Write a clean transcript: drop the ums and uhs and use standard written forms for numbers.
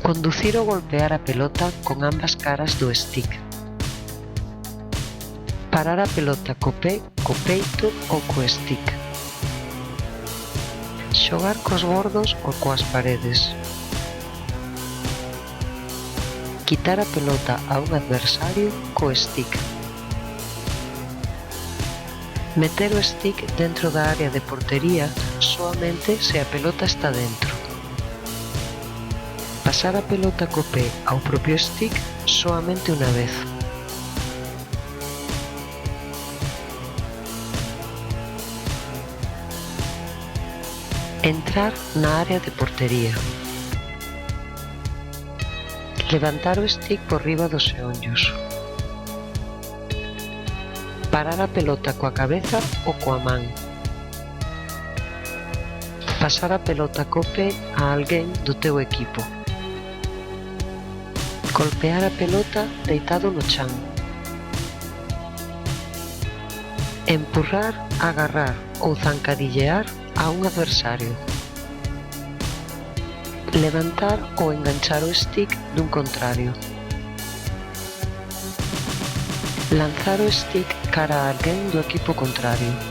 Conducir ou golpear a pelota con ambas caras do stick. Parar a pelota co pé, co peito ou co stick. Xogar cos bordos ou coas paredes. Quitar a pelota a un adversario co stick. Meter o stick dentro da área de portería soamente se a pelota está dentro. Pasar a pelota co pé ao propio stick soamente unha vez. Entrar na área de portería. Levantar o stick por riba dos xeonllos. Parar a pelota coa cabeza ou coa man. Pasar a pelota co pé a alguén do teu equipo. Golpear a pelota deitado no chan. Empurrar, agarrar ou zancadillear a un adversario. Levantar ou enganchar o stick dun contrario. Lanzar o stick cara a alguén do equipo contrario.